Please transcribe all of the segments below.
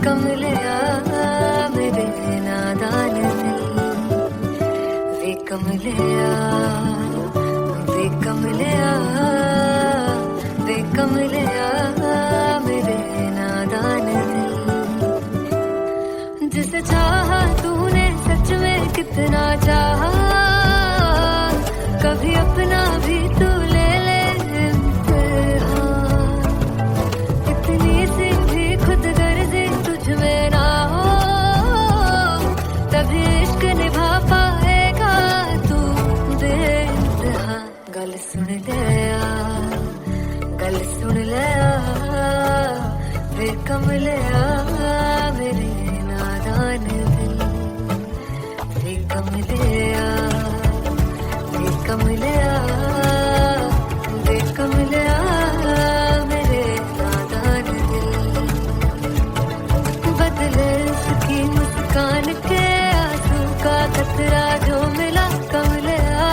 कमलिया मेरे नादान दिल, वे कमलिया, वे कमलिया, वे कमलिया मेरे नादान दिल। जिसे चाहा तूने सच में कितना चाहा, कभी अपना भी तू ले ले इम्तिहान। इतनी सी भी खुद गर्जी तुझ में ना हो, तभी इश्क निभा पाएगा तू बेइंतहा। गल सुन लिया, गल सुन लिया, वे कमलिया मेरे नादान दिल, वे कमलिया, वे कमलिया, वे कमलिया मेरे नादान दिल। बदले उसकी मुस्कान के आंसू का कतरा जो मिला कमलिया,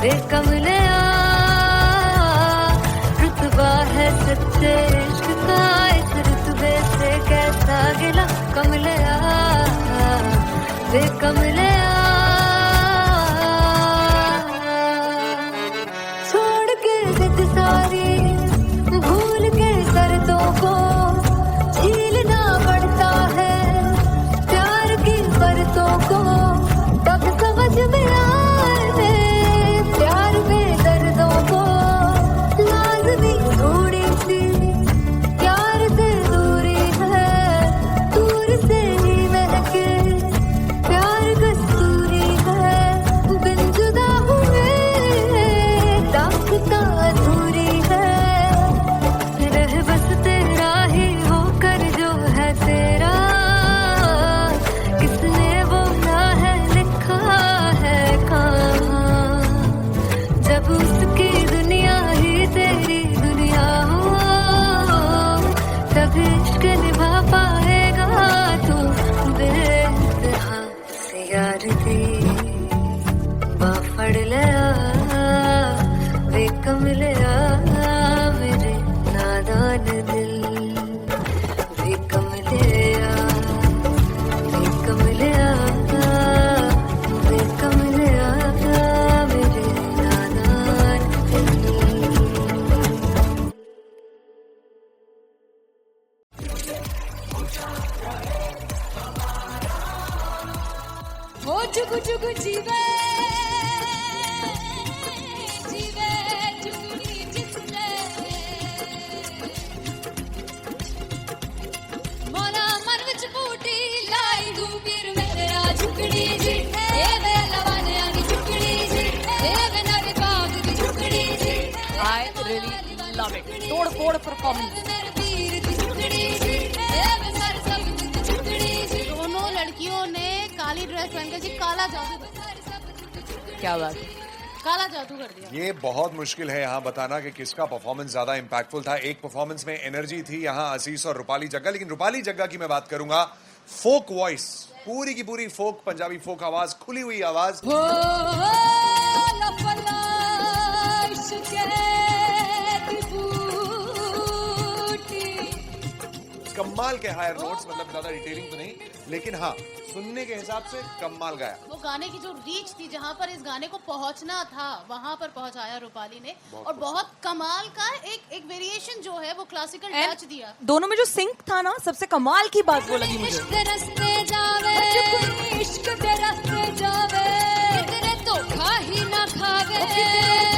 वे कमलिया। रुतबा है सच्चे इश्क का, इस रुतबे से कैसा गिला कमलिया, वे कमलिया। छोड़ के जिद सारी, भूल के शर्तों को, झीलना पड़ता है प्यार की परतों को। तब समझ में आए प्यार में दर्दों को, लाज़मी थोड़ी सी प्यार से दूरी है, दूर से ही महके प्यार कस्तूरी है। बिन जुदा हुए दास्तां अधूरी है, रह बस तेरा ही होकर जो है तेरा, किसने बोला है लिखा है कहाँ। जब उसकी दुनिया ही तेरी दुनिया हो, तब इश्क निभा पाएगा तू बेइंतहा। से यार दी बाफड़ लिया, वे कमलिया मेरे नादान दिल, वे कमलिया, वे कमलिया, वे कमलिया मेरे नादान दिल। हो जुगु जुगु जीवे, जीवे जुगनी जिसने, मोला मन विच बूटी लाई दू पीर मेरा झुकड़ी जी, ए वे लवाने आनी झुकड़ी जी, ए वे नरे बाग दी झुकड़ी जी। I really love it. तोड़ फोड़ परफॉर्मेंस। मेरे पीर दी झुकड़ी जी, ए वे सर सब दी झुकड़ी जी। दोनों लड़कियों ने काली ड्रेस पहनकर जी काला जादू कर दिया, क्या बात है। काला जादू कर दिया। ये बहुत मुश्किल है यहाँ बताना कि किसका परफॉर्मेंस ज्यादा इंपैक्टफुल था। एक परफॉर्मेंस में एनर्जी थी यहाँ असीस और रूपाली जग्गा, लेकिन रूपाली जग्गा की मैं बात करूंगा। फोक वॉइस, पूरी की पूरी फोक, पंजाबी फोक आवाज, खुली हुई आवाज। हो लफला इश्क़े दी बूटी। कमाल के हायर नोट्स, मतलब ज्यादा डिटेलिंग तो नहीं, लेकिन हाँ सुनने के हिसाब से कमाल गाया। वो गाने की जो रीच थी, जहाँ पर इस गाने को पहुंचना था वहां पर पहुंचाया रूपाली ने, और बहुत कमाल का एक वेरिएशन जो है वो क्लासिकल टच दिया। दोनों में जो सिंक था ना, सबसे कमाल की बात वो लगी मुझे। इश्क दे रस्ते जावे, इश्क दे रस्ते जावे, कितने धोखा ही ना खावे,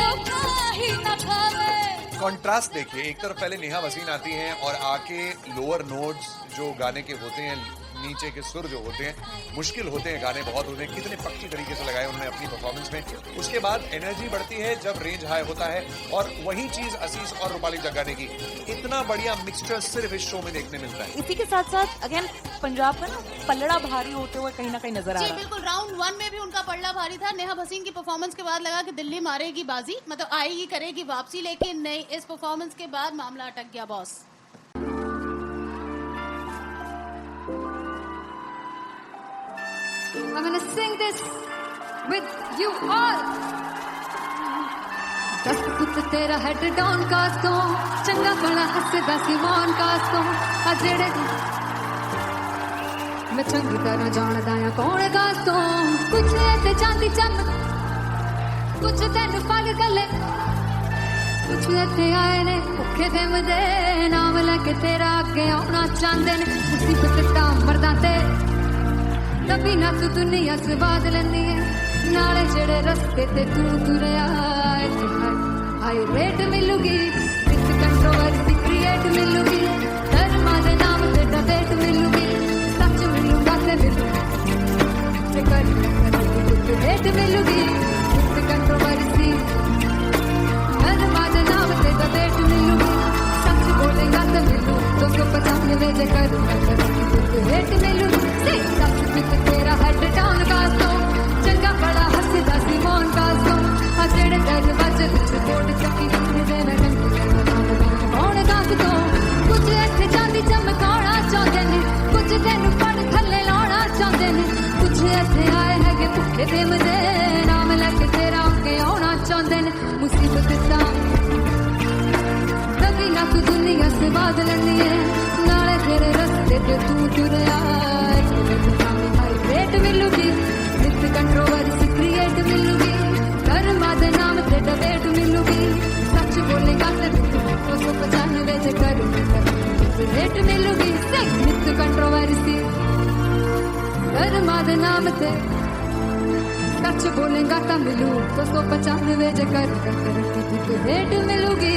धोखा ही ना खावे। कॉन्ट्रास्ट देखिए, एक तरफ पहले नेहा वसीन आती हैं और आके लोअर नोट्स जो गाने के होते हैं, नीचे के सुर जो होते हैं, मुश्किल होते हैं, गाने बहुत होते हैं, कितने पक्की तरीके से लगाए उन्होंने अपनी परफॉर्मेंस में। उसके बाद एनर्जी बढ़ती है जब रेंज हाई होता है, और वही चीज असीस और रूपाली जग्गा ने की। इतना बढ़िया मिक्सचर सिर्फ इस शो में देखने मिलता है। इसी के साथ साथ अगेन पंजाब का ना पलड़ा भारी होते हुए कहीं ना कहीं नजर आ जी रहा है। बिल्कुल, राउंड 1 में भी उनका पलड़ा भारी था। नेहा भसीन की परफॉर्मेंस के बाद लगा कि दिल्ली मारेगी बाजी, मतलब आएगी, करेगी वापसी, लेकिन नहीं, इस परफॉर्मेंस के बाद मामला अटक गया boss. I'm gonna sing this with you all. Dastak पुत तेरा हेड डाउन कास्ट तो चंगा भला हसदा सी मौन कास्ट तो आ जेड़े मैं चंगी तरह जानदा आ कौन कास्ट तो कुछ ते चांदी चम कुछ तेन फल गले कुछ इत्थे आए ने भुखे फिमदे नाम लैके तेरा अगे आउणा चाहंदे ने मुसीबत ता मरदा ते तभी ना तू दुनिया स्वाद लैंदी है नाले जेड़े रस्ते ते तू तुरया हाई रेट मिलूगी विद कंट्रोवर्सी क्रिएट मिलूगी धर्मा दे नाम ते डिबेट मिलूगी सच मिलूगा ते मिलूगी कर रेट मिलूगी विद कंट्रोवर्सी धर्मा दे नाम ते डिबेट मिलूगी सच बोलेगा ते मिलू 295 जे कर रेट मिलूगी सच विद तेरा हेड डाउन कास्ट तो चंगा बड़ा हसदा सी मौन कास्ट तो आ जेड़े दरवाजे विच कोट चक्की विखदे ने कौन कास्ट तो कुछ इत्थे चांदी चमकाउणा चाहंदे ने कुछ तैनू फड़ थल्ले लाउणा चाहंदे ने कुछ इत्थे आए हैगे भुखे फिमदे नाम लैके तेरा अगे आउणा चाहंदे ने मुसीबत ता कभी ना तू दुनिया से बाद लैंदी है नाले तेरे रस्ते ते तू तुरया रेट मिलूगी विद कंट्रोवर्सी क्रिएट मिलूगी धर्मा दे नाम ते डिबेट मिलूगी सच बोलेगा ते 295 जे कर रेट मिलूगी विद कंट्रोवर्सी धर्मा दे नाम ते सच बोलेगा ता मिलू 295 जे कर रेट मिलूगी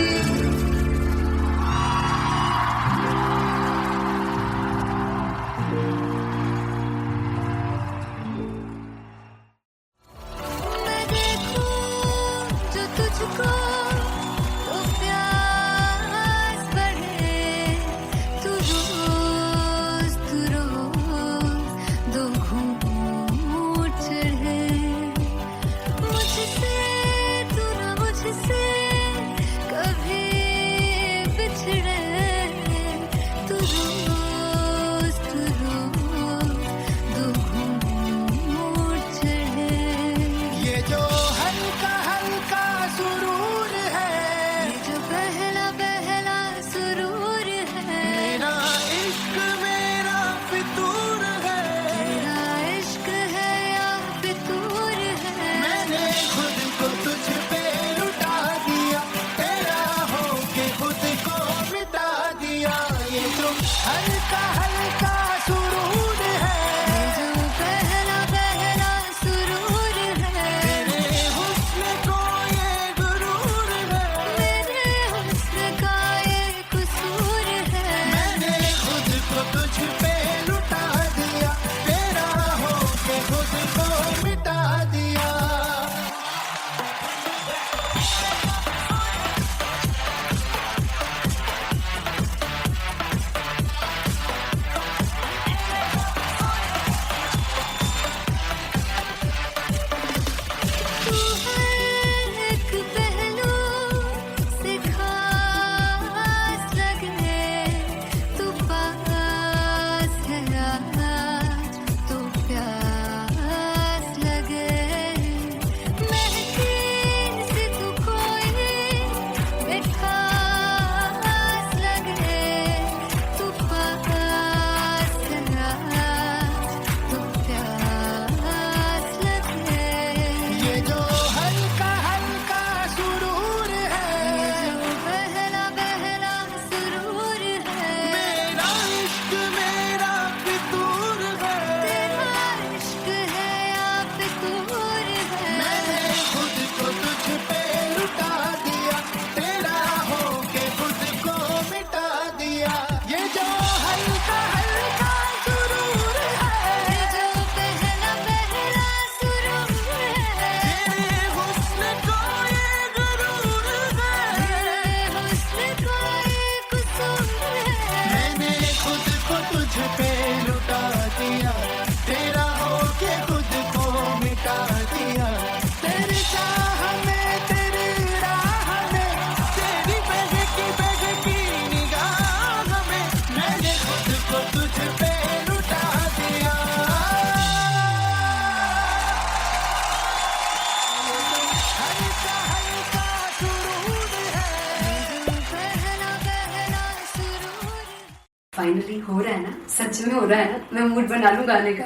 फाइनली हो रहा है ना, सच में हो रहा है ना, मैं मूड बना लूं गाने का।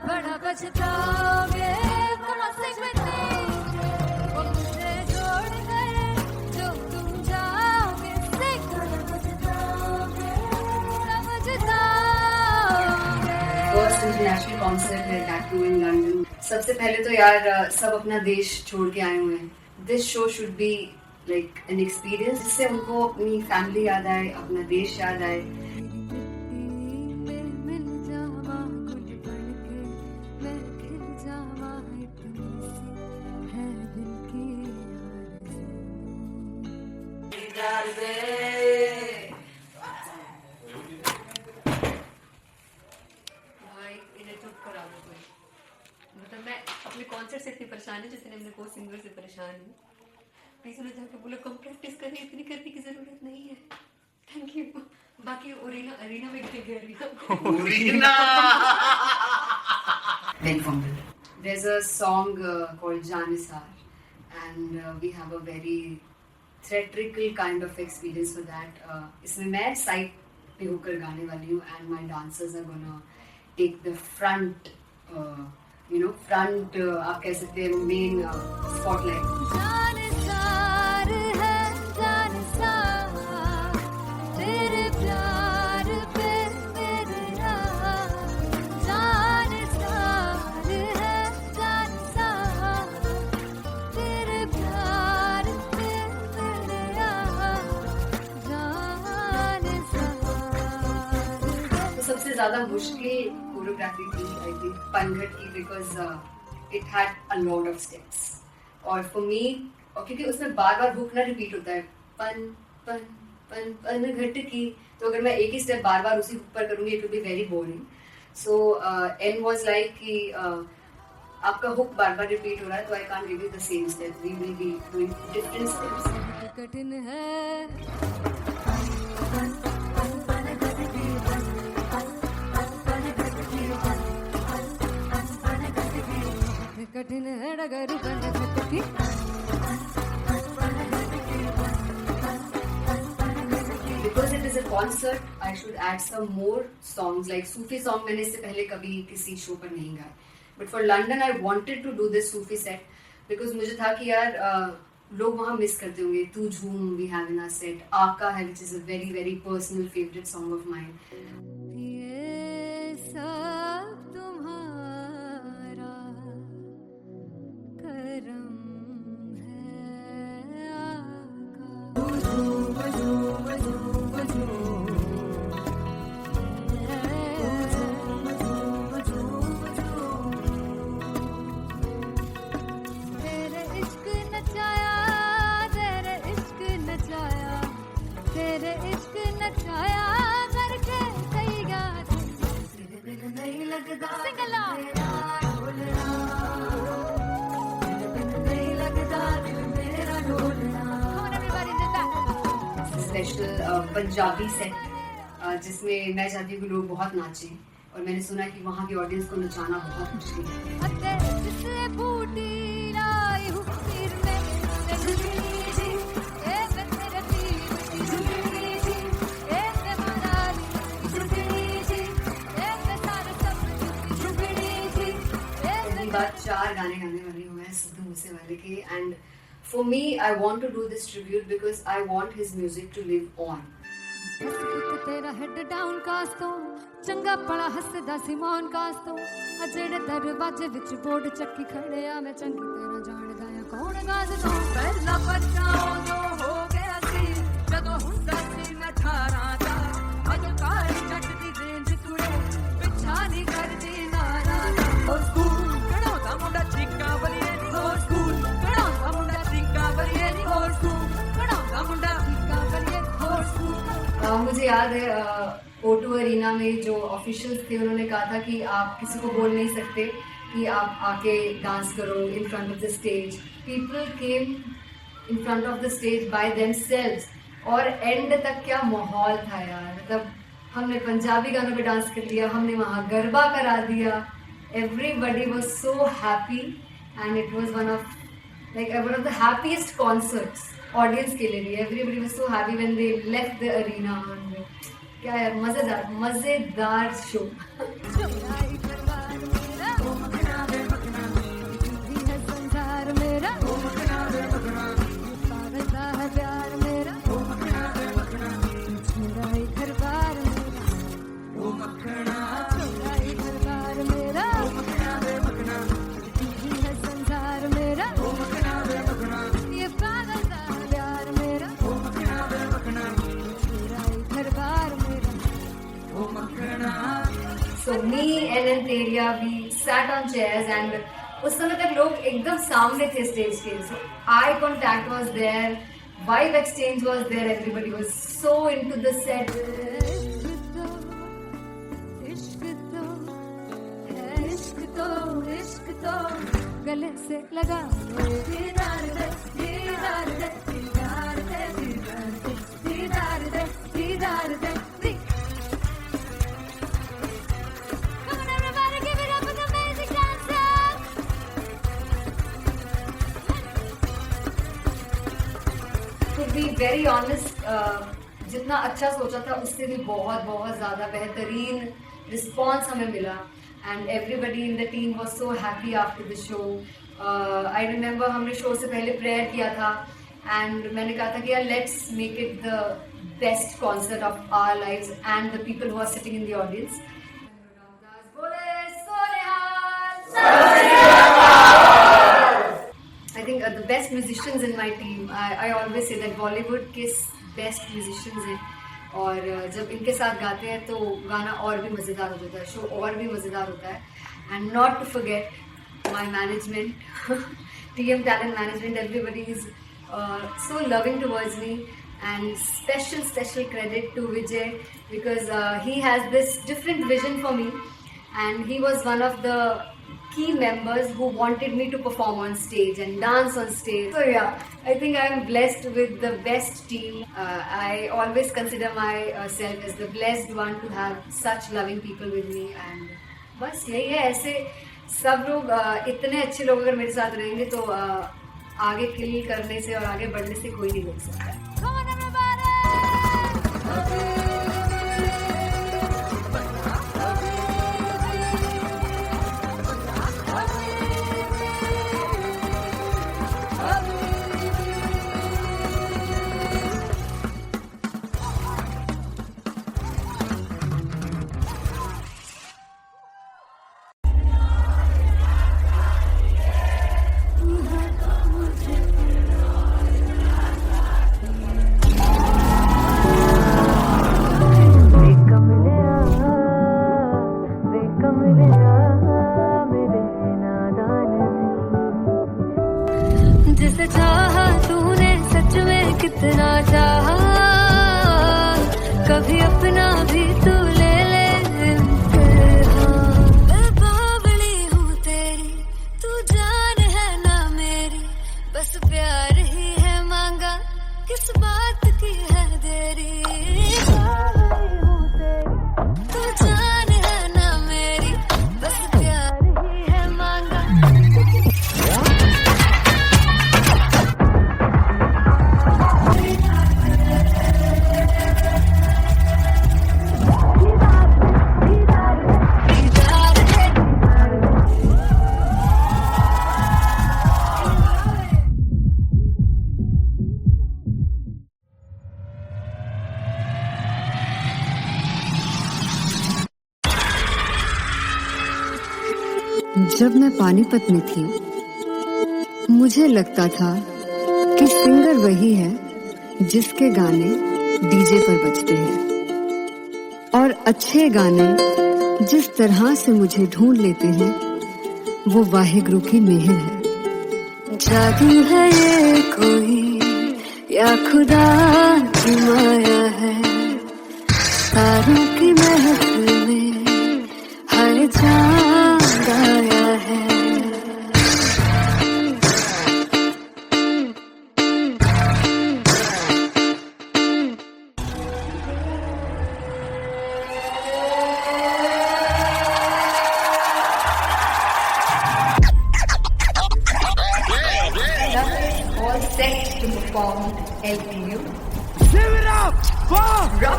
बड़ा पछताओगे वो मुझे छोड़ कर जो तुम जाओगे फर्स्ट इंटरनेशनल कॉन्सर्ट है टैटू इन लंदन। सबसे पहले तो यार सब अपना देश छोड़ के आए हुए हैं। This show should be like an experience जिससे उनको अपनी फैमिली याद आए, अपना देश याद आए। मतलब मैं अपने कॉन्सर्ट से इतनी परेशान हूँ जितने अपने को सिंगर से परेशान हूँ। प्लीज उन्हें जाकर बोलो कम प्रैक्टिस करें, इतनी करने की जरूरत नहीं है। Thank you. बाकी अरीना में गए arena There's a song called Janisar and we have a very theatrical kind of experience for that. इसमें मैं साइड पे होकर गाने वाली हूँ and my dancers are gonna take the front, front आप कह सकते हैं main spotlight. तेरे प्यार पे मेरे सबसे ज्यादा मुश्किल कोरियोग्राफी थी आई थिंक पनघट की, because it had a lot of steps और फॉर मी, और क्योंकि उसमें बार बार हुक ना रिपीट होता है, पन पन पन पनघट की, तो अगर मैं एक ही स्टेप बार बार उसी हुक पर करूंगी it will be very boring. So an was like कि आपका हुक बार बार रिपीट हो रहा है तो I can't give you the same step, we will be doing different steps. कठिन है कठिन है डगर की Because it is a concert, I should add some more songs like Sufi song. मैंने इससे पहले कभी किसी शो पर नहीं गाया, but for London I wanted to do this Sufi set because मुझे था कि यार लोग वहाँ मिस करते होंगे। तू झूम we have in our set, आका है which is a very very personal favorite song of mine. ये सब तुम्हारा करम है तेरे इश्क नचाया करके तैयार तेरे दिल नहीं लगता सिंगला नहीं लगता दिल मेरा ढोलना। स्पेशल पंजाबी सेट जिसमें मैं चाहती हूँ कि लोग बहुत नाचें और मैंने सुना है कि वहाँ की ऑडियंस को नचाना बहुत मुश्किल है। बात 4 गाने गाने वाली हूँ मैं सिद्धू मूसेवाले के, and for me I want to do this tribute because I want his music to live on. तेरा हेड डाउन कास तो चंगा पड़ा हसदा सिमोन कास तो अजेड़े दरवाजे विच बोर्ड चक्की खड़े आ मैं चंगी तेरा जान गाया कौन गाज तो पहला बचाओ जो हो गया सी जदों हुंदा सी मैं 18 दा अज कार जट दी रेंज कुड़े पिछा नहीं करदी नारा ओ स्कूल कड़ा मुंडा चिक्का बलिए नी ओ स्कूल कड़ा मुंडा चिक्का बलिए नी ओ स्कूल कड़ा मुंडा चिक्का बलिए ओ स्कूल। मुझे याद है O2 अरीना में जो ऑफिशियल्स थे उन्होंने कहा था कि आप किसी को बोल नहीं सकते कि आप आके डांस करो in front of the stage. People came in front of the stage by themselves और एंड तक क्या माहौल था यार, मतलब हमने पंजाबी गानों पे डांस कर लिया, हमने वहाँ गरबा करा दिया, everybody was so happy and it was one of the happiest concerts audience के लिए भी. Everybody was so happy when they left the arena. क्या यार, मजेदार show. So me and Anteria, we sat on chairs and उस समय तक लोग एकदम सामने थे स्टेज के. So eye contact was there, vibe exchange was there, everybody was so into the set. इश्क तो गले से लगा दीदार दे दीदार दे दीदार दे दीदार दे दीदार दे. To be very honest, जितना अच्छा सोचा था उससे भी बहुत बहुत ज़्यादा बेहतरीन रिस्पॉन्स हमें मिला. And everybody in the team was so happy after the show. I remember हमने शो से पहले प्रेयर किया था and मैंने कहा था कि यार let's make it the best concert of our lives and the people who are sitting in the audience. I think the best musicians in my team. I always say that Bollywood के best musicians हैं. और जब इनके साथ गाते हैं तो गाना और भी मज़ेदार हो जाता है, शो और भी मज़ेदार होता है. And not to forget my management, TM Talent Management, everybody is so loving towards me, and special credit to Vijay because he has this different vision for me and he was one of the key members who wanted me to perform on stage and dance on stage. So yeah, I think I am blessed with the best team. I always consider myself as the blessed one to have such loving people with me. And बस यही है, ऐसे सब लोग इतने अच्छे लोग अगर मेरे साथ रहेंगे तो आगे किल करने से और आगे बढ़ने से कोई नहीं रोक सकता. जिसे चाहा तूने सच में कितना चाहा, कभी अपना भी तू ले ले इम्तिहान. मैं बावली हूँ तेरी, तू जान है ना मेरी, बस प्यार ही है मांगा, किस बात की है देरी. बावली हूँ तेरी, तू जान है ना मेरी, बस प्यार ही है मांगा. जब मैं पानीपत में थी मुझे लगता था कि सिंगर वही है जिसके गाने डीजे पर बजते हैं, और अच्छे गाने जिस तरह से मुझे ढूंढ लेते हैं वो वाहिगुरु की मेहर है. जादू है ये कोई या खुदा की माया है, तारों की महफिल में हर चांद आया है. Come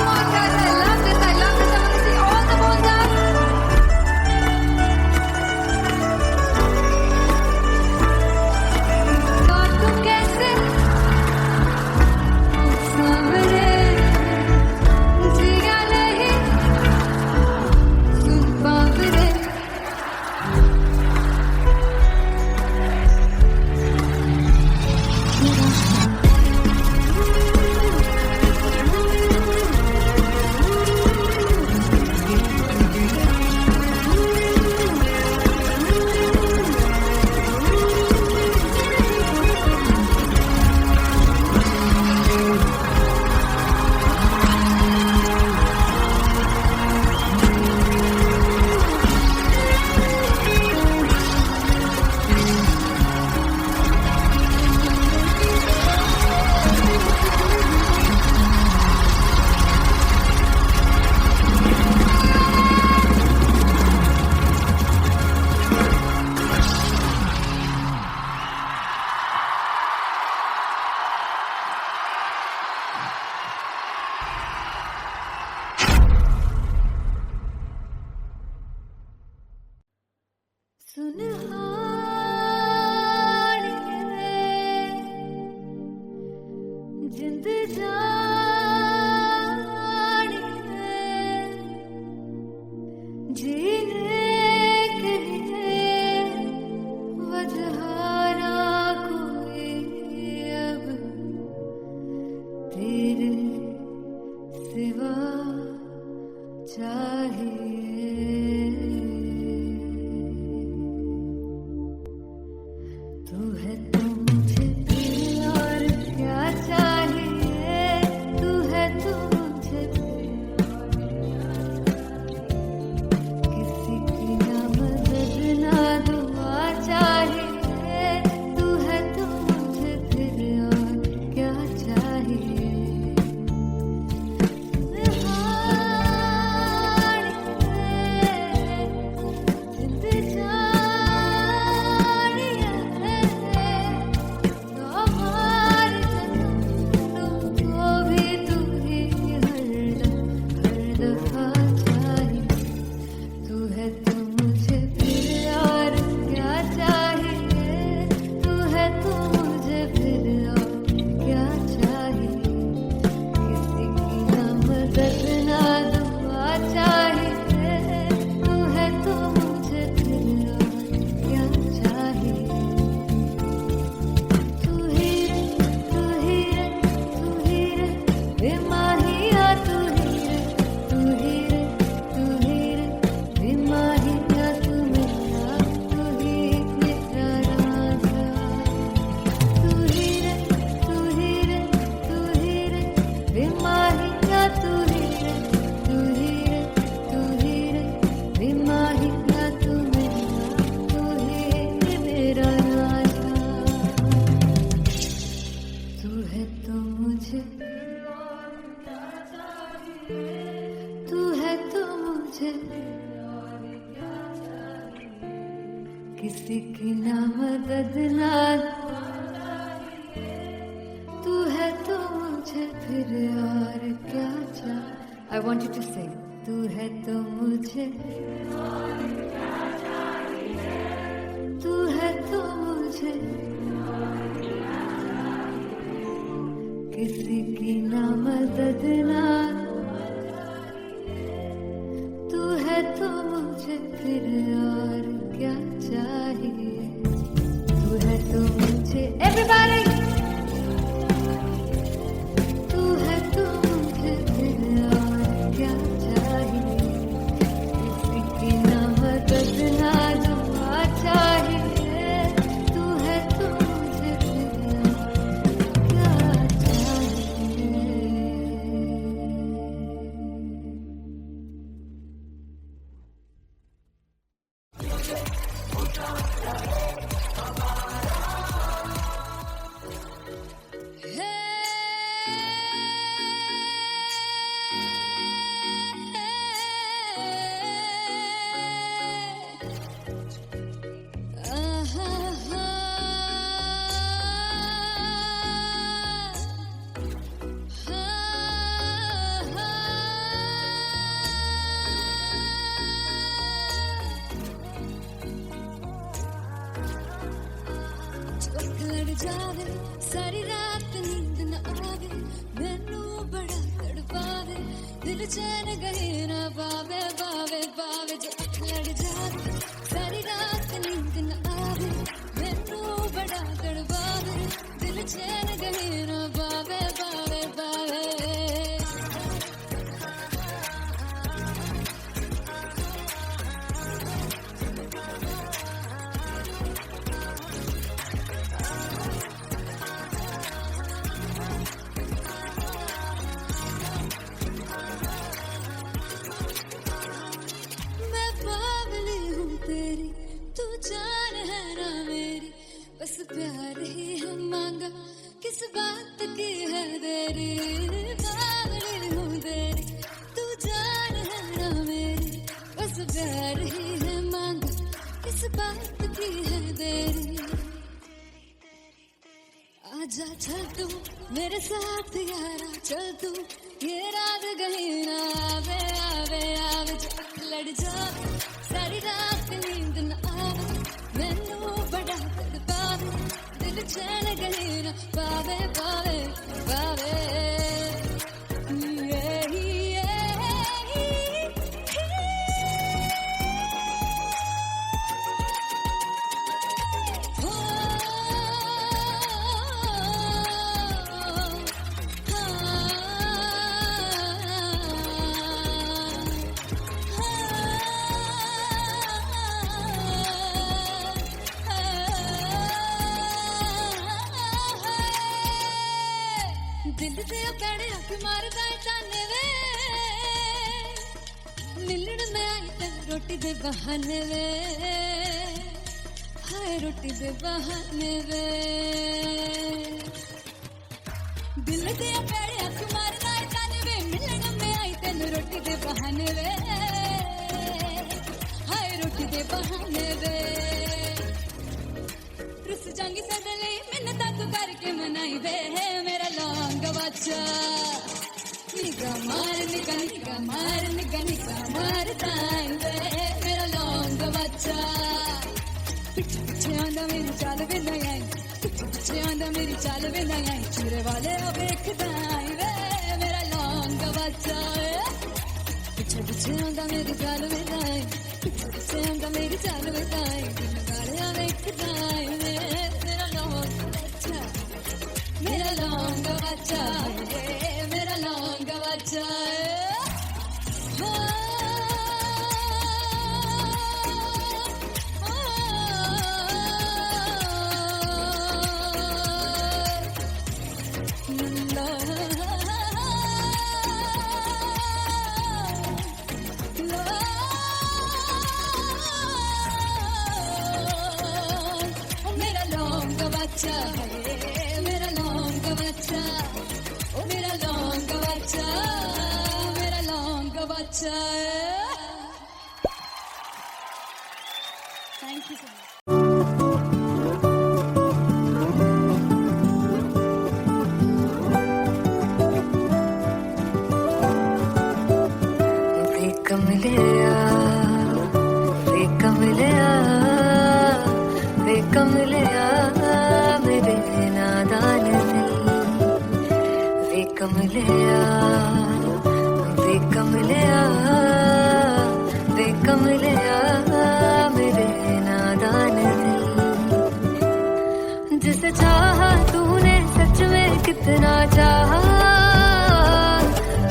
on, guys, I love this. I want to see all the balls up. God, तुम कैसे सामने जिया नहीं सुन पावरे सुनहानी जिंद जानी जीने के लिए वजह ना कोई अब तेरे सिवा चाहिए तू है तो मुझे फिर और क्या चाहिए तू है तो मुझे किसी की ना मदद ना दुआ चाहिए तू है तो मुझे फिर और क्या चाहिए किसी की ना मदद ना तू है तो मुझे फिर और क्या चाहिए I want you to sing तू है तो मुझे तू है तो मुझे किसी की ना मदद ना तू है तो मुझे फिर और क्या चाहिए तू है तो मुझे everybody तू है तो मुझे फिर और क्या चाहिए किसी की ना मदद ना दुआ चाहिए तू है तो मुझे फिर और क्या चाहिए जावे सारी रात नींद न आवे मैनू बड़ा तड़पावे दिल चैन गए ना पावे पावे पावे जो अख लड़ जावे सारी रात नींद न आवे मैनू बड़ा तड़पावे दिल चैन गए ना पावे पावे पावे मैं बावली हूँ तेरी तू जान है ना मेरी बस प्यार ही है मांगा किस बात की है देरी बावली हूँ तेरी तू जान है ना मेरी बस प्यार ही है मांगा किस बात की है देरी आजा चल तू मेरे साथ यारा चल तू ये रात गई ना आवे आवे आवे जो अख लड़ जावे सारी रात नींद न आवे मैनू बड़ा तड़पावे दिल चैन गई ना पावे पावे पावे दिल से पैड़े अख मारदा ताने वे मिलन में आई तेन रोटी दे बहाने वे हाय रोटी दे बहाने वे दिल से पैड़े अख मारदा ताने वे मिलन में आई तेन रोटी दे बहाने वे हाय रोटी दे बहाने वे रुस जांगी सदले मिन्नत तू करके मनाई वे मेरा लौंग बच्चा निगा मार ताई वे मेरा लौंग बच्चा पीछे पीछे आंदा मेरी चाल वे नहीं आई पीछे पीछे आंदा मेरी चाल वे नहीं आई चूरे वाले अब देखदा आई वे मेरा लौंग बच्चा पीछे पीछे आंदा मेरी चाल वे नहीं आई पीछे पीछे आंदा मेरी चाल वे नहीं आई दिन वाले अब देखदा आई वे मेरा लौंग बच्चा मेरा लौंग बच्चा मेरा लौंग बच्चा मेरा लौंग बच्चा मेरा लौंग बच्चा ओ मेरा लौंग बच्चा मेरा लौंग बच्चा थैंक यू सो मच मेरे नादान दिल वे कमलिया मेरे नादान दिल जिसे चाहा तूने सच में कितना चाहा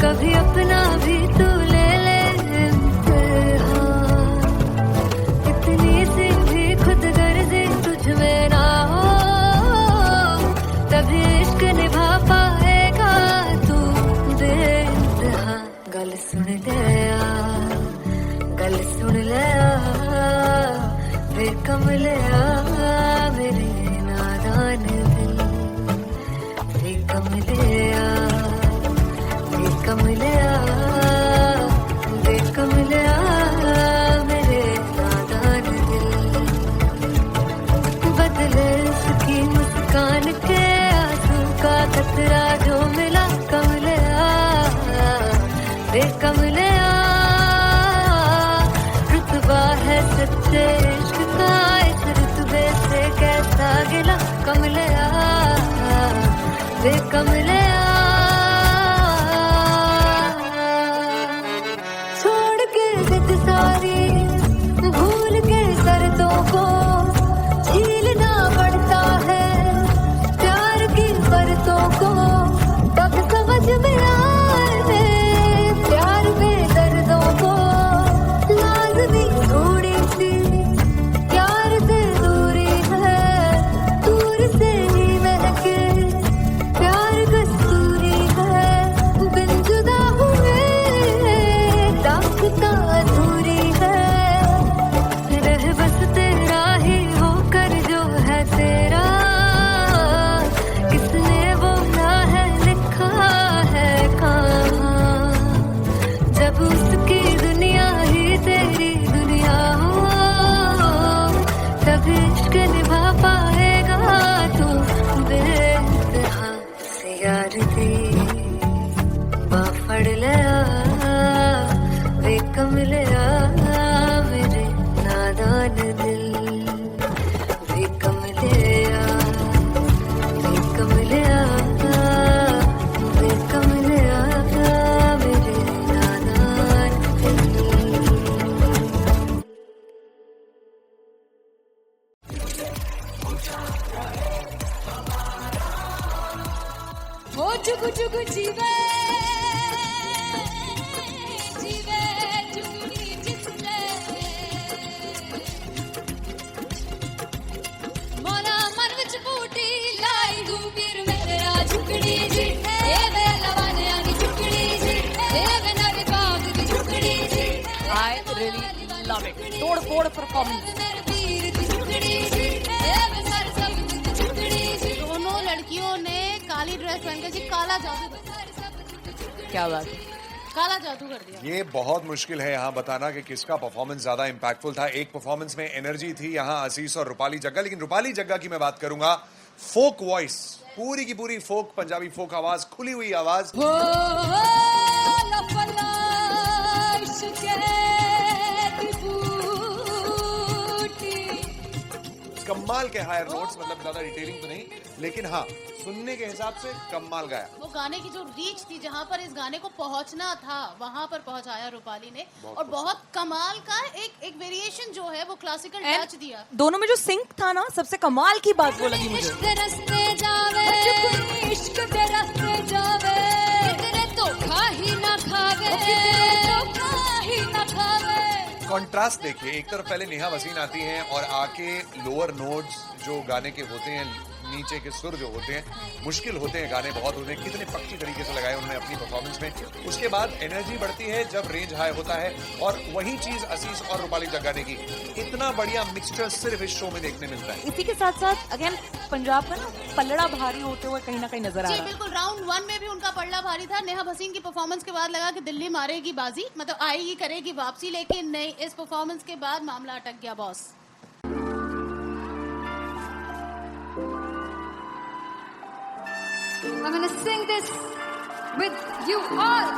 कभी अपना भी तू ले ले इम्तिहान इतनी सी भी खुद गर्जी तुझ में ना हो तभी इश्क निभा पाएगा तू बेइंतहा गल सुन लिया वे कमलिया मेरे नादान दिल वे कमलिया कमलिया वे कमलिया छोड़ के जिद सारी भूल के शर्तों को झीलना पड़ता है प्यार की परतों को तब समझ में आए प्यार में दर्दों को लाज़मी थोड़ी सी प्यार से दूरी है दूर से ही महके प्यार कस्तूरी है बिन जुदा हुए दास्तां अधूरी है रह बस तेरा ही होकर जो है तेरा किसने बोला है लिखा है कहाँ जब उसकी दुनिया ही तेरी दुनिया हो तब इश्क निभा पाएगा तू बेइंतहा से यार दी बाफड़ लिया वे कमलिया मेरे नादान दिल वे कमलिया वे कमलिया वे कमलिया मेरे नादान दिल ओ जुगु जुगु जीवे जीवे जुगुनी जिसने मोरा मन विच बूटी लाई दूबीर मेरा झुकड़ी जी ए वे लवाने आनी झुकड़ी जी ए वे नर बाग की झुकड़ी जी I really love it. तोड़ फोड़ परफॉर्मेंस। नर पीर की झुकड़ी जी ए वे सर सब की झुकड़ी जी दोनों लड़कियों ने काली ड्रेस पहनकर जी काला जादू क्या बात है। काला जादू कर दिया। ये बहुत मुश्किल है यहाँ बताना कि किसका परफॉर्मेंस ज्यादा इंपैक्टफुल था। एक परफॉर्मेंस में एनर्जी थी यहाँ असीस और रूपाली जग्गा, लेकिन रूपाली जग्गा की मैं बात करूंगा फोक वॉइस, पूरी की पूरी फोक, पंजाबी फोक आवाज, खुली हुई आवाज। हो लफला इश्क़ की बूटी कमाल के हायर नोट्स, मतलब ज्यादा डिटेलिंग तो नहीं, लेकिन हाँ सुनने के हिसाब से कमाल गाया। वो गाने की जो रीच थी, जहाँ पर इस गाने को पहुंचना था वहां पर पहुंचाया रूपाली ने, और बहुत कमाल का एक वेरिएशन जो है वो क्लासिकल टच दिया। दोनों में जो सिंक था ना, सबसे कमाल की बात वो लगी मुझे। इश्क दे रस्ते जावे इश्क दे रस्ते जावे कितने तो खा ही ना खावे तो खा ही ना खावे। कॉन्ट्रास्ट देखिए, एक तरफ पहले नेहा वसीन आती हैं और आके लोअर नोट्स जो गाने के होते हैं, नीचे के सुर जो होते हैं, मुश्किल होते हैं, गाने बहुत होते हैं, कितने पक्की तरीके से लगाए उन्होंने अपनी परफॉर्मेंस में। उसके बाद एनर्जी बढ़ती है जब रेंज हाई होता है, और वही चीज असीस और रूपाली जग्गा ने की। इतना बढ़िया मिक्सचर सिर्फ इस शो में देखने मिलता है। इसी के साथ साथ अगेन पंजाब का ना पलड़ा भारी होते हुए कहीं ना कहीं नजर आ जी रहा है। बिल्कुल, राउंड 1 में भी उनका पलड़ा भारी था। नेहा भसीन की परफॉर्मेंस के बाद लगा कि दिल्ली मारेगी बाजी, मतलब आएगी करेगी वापसी, लेकिन नहीं, इस परफॉर्मेंस के बाद मामला अटक गया boss. I'm gonna sing this with you all.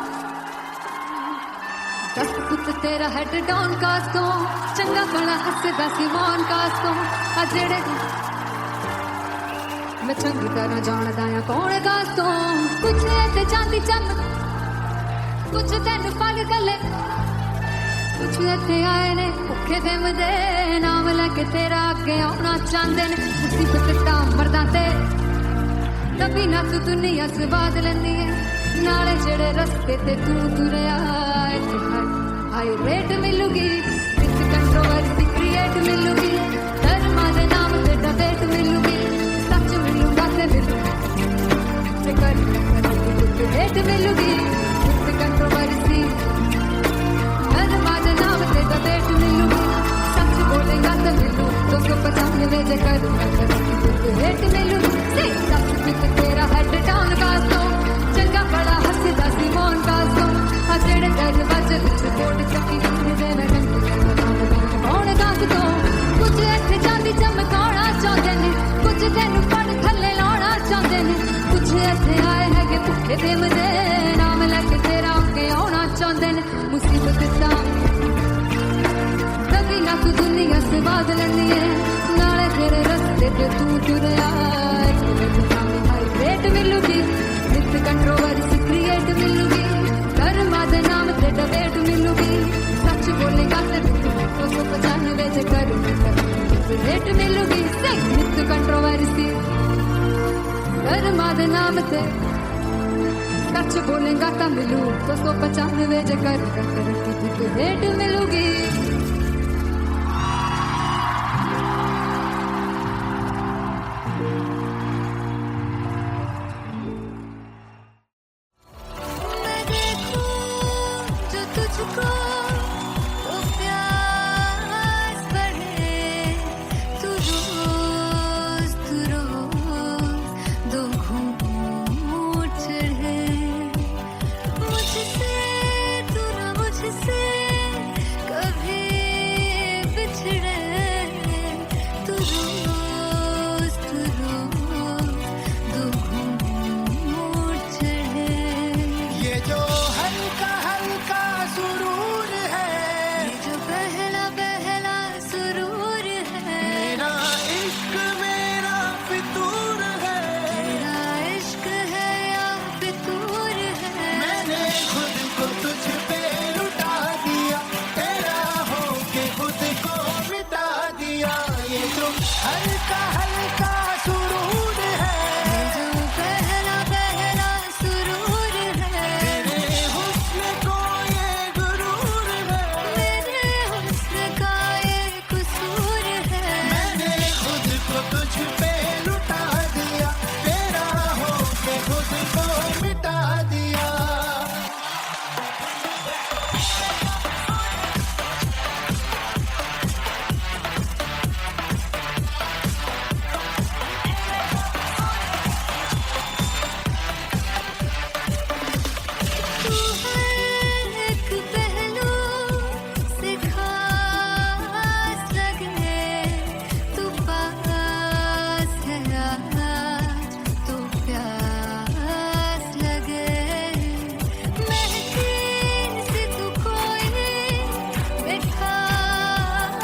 दस पुत तेरा हेड डाउन कास्तो चंगा बड़ा हसदा सिमोन कास्तो आ जेड़े मैं चंगी तरह जानदा आ कौन कास्तो कुछ ते चांदी चमक कुछ तेन पल गले कुछ इत्थे आए ने भुखे देमदे नाम लेके तेरा अगे आउणा चाहंदे ने मुसीबत ता मरदा ते तभी ना तू दुनिया स्वाद लेंदी है नाले जेड़े रस्ते ते तू तुरया हाई रेट मिलूगी विद कंट्रोवर्सी क्रिएट मिलूगी धर्मा दे नाम ते डिबेट मिलूगी सच मिलूगा ते मिलूगी ते रेट मिलूगी विद कंट्रोवर्सी धर्मा दे नाम ते डिबेट मिलूगी सच बोलेगा ते मिलू 295 जे करूंगा ते रेट मिलूगी तेरा हेड डाउन कास्तो चंगा बड़ा हसदा सिमोन कास्तो आ जेड़े दरवाजे विच कोट चक्की रखदे ने कौन कास्तो कुछ इत्थे चांदी चमकाउणा चाहंदे ने कुछ तेनू पड़ थल्ले लाउणा चाहंदे ने कुछ इत्थे आए हैगे भुखे देमदे नाम लेके तेरा अगे आउणा चाहंदे ने मुसीबत दा कभी ना तू दुनिया स्वाद लैंदी है नाले तेरे रस्ते ते तू तुरया डिबेट मिलूगी, विद कंट्रोवर्सी क्रिएट मिलूगी, कर्मा दे नाम ते डिबेट मिलूगी, सच बोलेगा ते 295 जे करूंगा रेट मिलूगी, विद कंट्रोवर्सी कर्मा दे नाम ते सच बोलेगा तो मिलू 295 जे करूंगा रेट मिलूगी। मैं देखूं जो तुझको तो प्यास बढ़े, तू रोज दो घूंट चढ़े, मुझसे तू ना मुझसे कभी बिछड़े, तू रोज दो घूंट चढ़े। ये जो हल्का हल्का सुरूर है, ये जो पहला पहला सुरूर है, मेरा इश्क मेरा फितूर है, तेरा इश्क है या फितूर है। मैंने खुद को तुझ पे लुटा दिया, तेरा होके खुद को मिटा दिया। ये जो हल्का हल्का सुरूर है, ये जो पहला पहला सुरूर है, तेरे हुस्न को ये गुरूर है, मेरे हुस्न का ये कसूर है। मैंने खुद को तुझ पे लुटा दिया, तेरा होके खुद को मिटा दिया। तू हर एक पहलू से खास लगे, तू पास है आज तो प्यास लगे, महके से तू कोई मिठास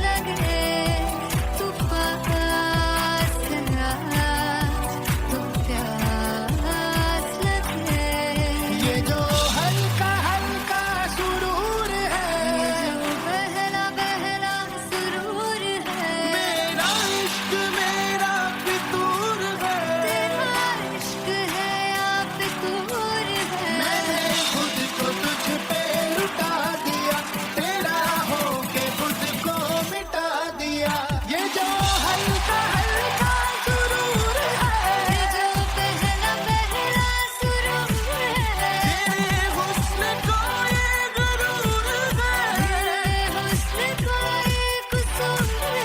लगे, तू पास है आज तो प्यास लगे। ये जो हल्का हल्का सुरूर है, ये जो पहला पहला सुरूर है, मेरा इश्क मेरा फितूर है, तेरा इश्क है या फितूर है। मैंने खुद को तुझ पे लुटा दिया, तेरा होके खुद को मिटा दिया। ये जो हल्का हल्का सुरूर है, ये जो पहला पहला सुरूर है, तेरे हुस्न को ये गुरूर है, तेरे हुस्न का ये कसूर है।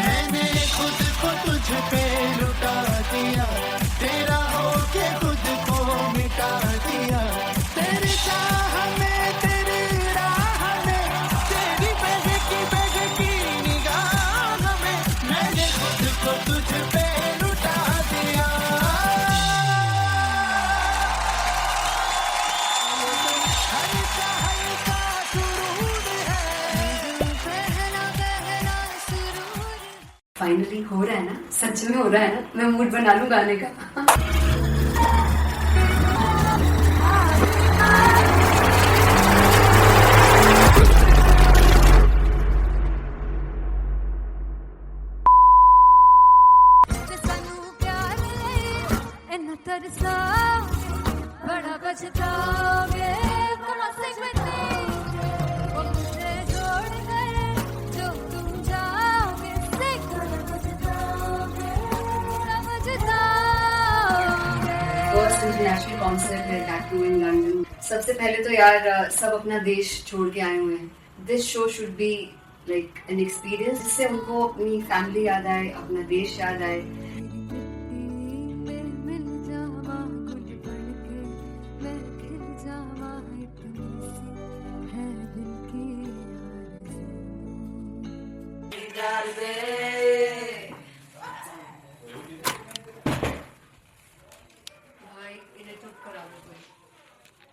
मैंने खुद को तुझ पे लुटा दिया, तेरा होके खुद को मिटा दिया। तेरी चाह में तेरी राह में, तेरी बहकी निगाह में, मैंने खुद को तुझ पे लुटा दिया। हल्का हल्का सुरूर है, पहला पहला सुरूर। फाइनली हो रहा है ना, सच में हो रहा है ना, मैं मूड बना लूं गाने का। ਤੇ ਸਾਨੂੰ ਪਿਆਰ ਲਈ ਇੰਨਾ ਤਰਸਾਓਗੇ, ਬੜਾ ਪਛਤਾਓਗੇ, बड़ा सिमरते वो मुझे छोड़ कर जो तुम जाओगे, से बड़ा पछताओगे, समझताओगे। फर्स्ट इंटरनेशनल कॉन्सर्ट है टैटू इन लंदन। सबसे पहले तो यार सब अपना देश छोड़ के आए हुए हैं। This show should be like an experience, जिससे उनको अपनी फैमिली याद आए, अपना देश याद आए। मिल जावा गुल बन के, मैं खिल जावा, इतनी सी है दिल की आरज़ू। भाई इन्हें चुप करा दो कोई।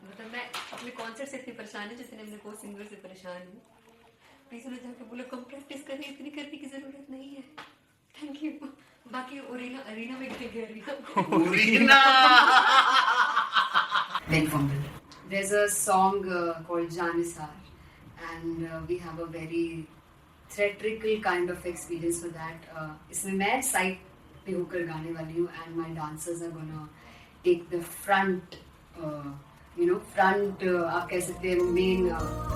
मतलब मैं अपने कॉन्सर्ट से इतनी परेशान हूँ जितने अपने को सिंगर से परेशान हूँ। प्लीज उन्हें जाके बोलो कम प्रैक्टिस करें, इतनी करने की जरूरत नहीं है। Thank you. बाकी अरीना में गए Very fumble. There's a song called Janisar, and we have a very theatrical kind of experience for that. इसमें मैं side पे होकर गाने वाली हूँ, and my dancers are gonna take the front, front आप कह सकते हैं main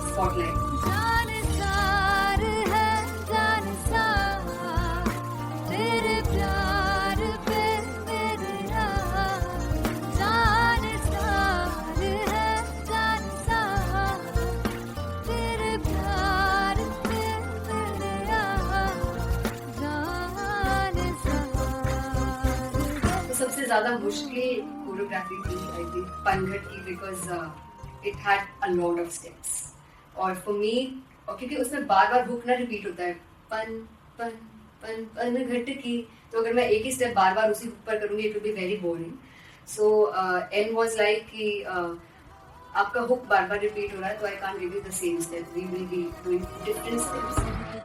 spotlight. जानसार है जानसार तेरे प्यार पे मेरे यार जानसार है जानसार तेरे प्यार पे मेरे यार जानसार तो सबसे ज़्यादा मुश्किल कोरियोग्राफी थी आई थिंक पनघट की because it had a lot of steps और फॉर मी और क्योंकि उसमें बार बार हुक ना रिपीट होता है पन पन पन पनघट की तो अगर मैं एक ही स्टेप बार बार उसी हुक पर करूंगी it will be very boring so an was like कि आपका हुक बार बार रिपीट हो रहा है तो I can't give you the same step we will be doing different steps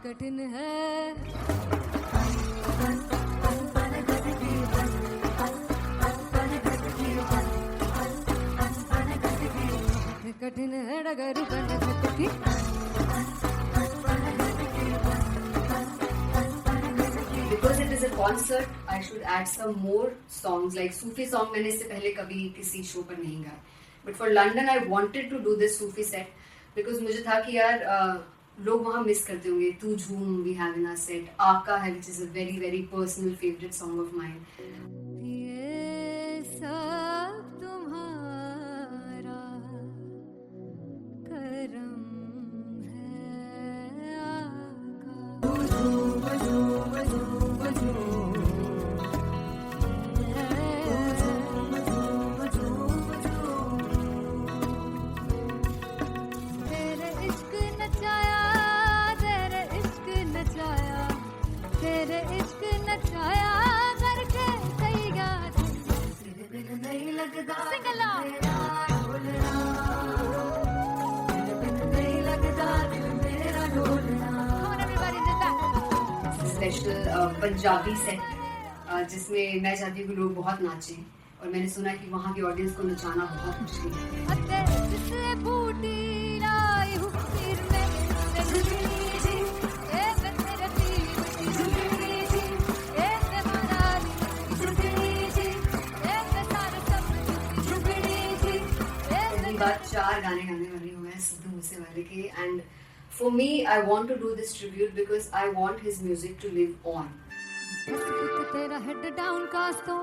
कठिन है कठिन है डगर पनघट की Because it is a concert, I should add some more songs like Sufi song. मैंने इससे पहले कभी किसी शो पर नहीं गाया. But for London, I wanted to do this Sufi set because मुझे था कि यार लोग वहाँ मिस करते होंगे. तू झूम we have in our set. आका है which is a very very personal favorite song of mine. ये सब तुम्हारा करम है तेरे इश्क नचाया तेरे इश्क नचाया तेरे इश्क नचाया करके सैया तेरे बिन नहीं लगता सिंगला तेरे बिन नहीं लगता दिल मेरा ढोलना Come on everybody in the back. Special Punjabi set जिसमें मैं चाहती हूँ कि लोग बहुत नाचें और मैंने सुना कि वहाँ की ऑडियंस को नचाना बहुत मुश्किल है. अते जिससे बूटी लाई हूँ सिर में झुकनी जी ए मेरे पीर की झुकनी जी ए मेरा झुकनी जी ए सारे सब झुकनी जी पहली बार 4 गाने गाने वाली हूँ मैं सिद्धू मूसेवाले के and for me I want to do this tribute because I want his music to live on. तेरा हेड डाउन कास तो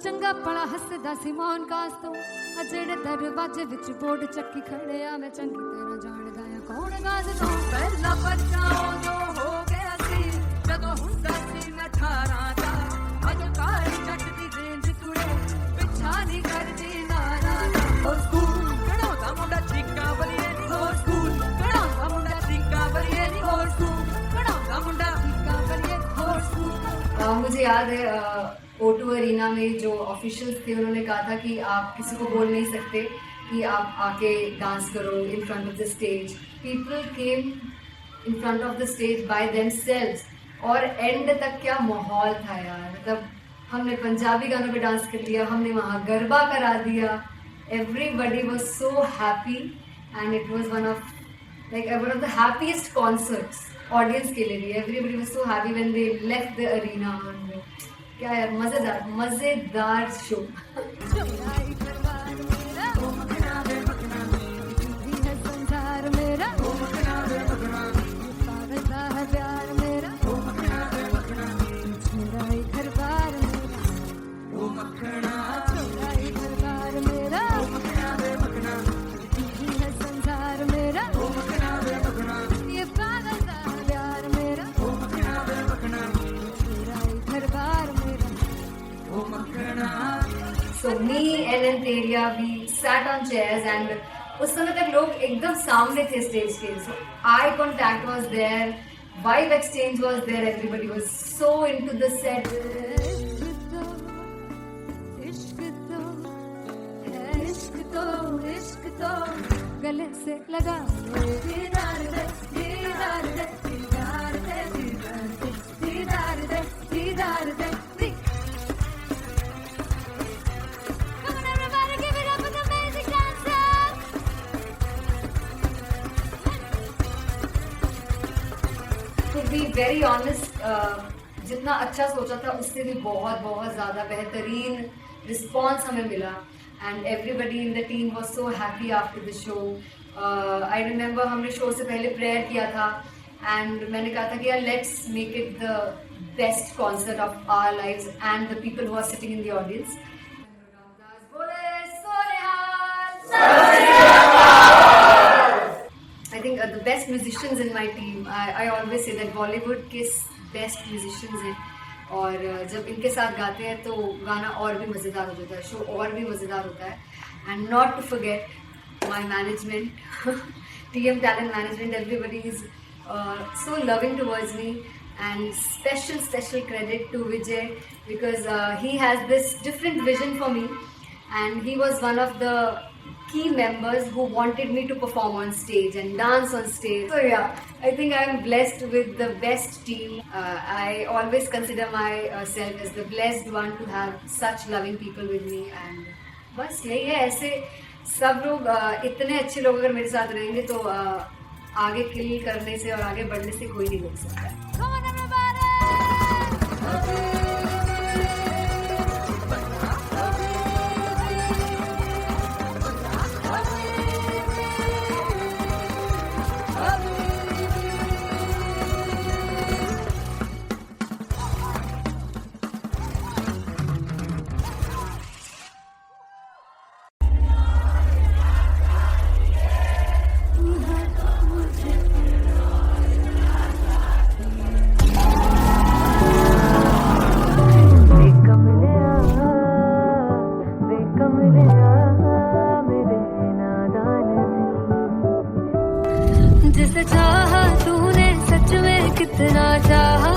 चंगा पड़ा हसदा सिमोन कास तो अजेड़े दरवाजे विच बोर्ड चक्की खड़े आ मैं चंगी तरह जानदा आ कौन गाज तो पहला बच्चा जो हो गया सी जदों हुंदा सी मैं 18 दा अज काली जट दी रेंज कुड़े पिछा नहीं करदी नारा हो स्कूल कढ़ाउंदा मुंडा चीका बलिए नी हो स्कूल कढ़ाउंदा मुंडा चीका बलिए नी हो स्कूल कढ़ाउंदा मुंडा चीका बलिए हो स्कूल. मुझे याद है O2 अरीना में जो ऑफिशियल्स थे उन्होंने कहा था कि आप किसी को बोल नहीं सकते कि आप आके डांस करो in front of the stage. People came in front of the stage by themselves और एंड तक क्या माहौल था यार. मतलब हमने पंजाबी गानों पे डांस कर लिया हमने वहाँ गरबा करा दिया. Everybody was so happy and it was one of the happiest concerts audience के लिए भी. Everybody was so happy when they left the arena. क्या यार मजेदार शो. संसार मेरा पागलता है प्यार मेरा मेरा ही घर बार मेरा मेरा ही घर बार मेरा है संसार मेरा ये पागलता है प्यार मेरा मेरा ही घर बार मेरा. So me and Anteria, we sat on chairs and उस समय तक लोग एकदम सामने थे स्टेज के. So eye contact was there, vibe exchange was there, everybody was so into the set. इश्क तो गले से लगा दीदार दे दीदार दे दीदार दे दीदार दे दीदार दे दीदार दे वेरी ऑनेस्ट, जितना अच्छा सोचा था उससे भी बहुत बहुत ज़्यादा बेहतरीन रिस्पॉन्स हमें मिला and everybody in the team was so happy after the show. I remember हमने शो से पहले प्रेयर किया था एंड मैंने कहा था कि यार let's make it the best concert of our lives and the people who are sitting in the audience. I think the best musicians in my team. I always say that Bollywood के best musicians हैं और जब इनके साथ गाते हैं तो गाना और भी मज़ेदार हो जाता है, शो और भी मज़ेदार होता है. And not to forget my management, TM Talent Management. Everybody is so loving towards me, and special credit to Vijay because he has this different vision for me, and he was one of the key members who wanted me to perform on stage and dance on stage. So yeah, I think I am blessed with the best team. I always consider myself as the blessed one to have such loving people with me. And बस यही है, ऐसे सब लोग इतने अच्छे लोग अगर मेरे साथ रहेंगे तो आगे किल करने से और आगे बढ़ने से कोई नहीं रोक सकता है. जिसे चाहा तूने सच में कितना चाहा,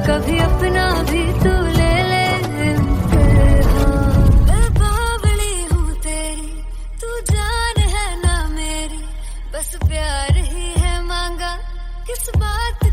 कभी अपना भी तू ले ले इम्तिहान. मैं बावली हूँ तेरी, तू जान है ना मेरी, बस प्यार ही है मांगा, किस बात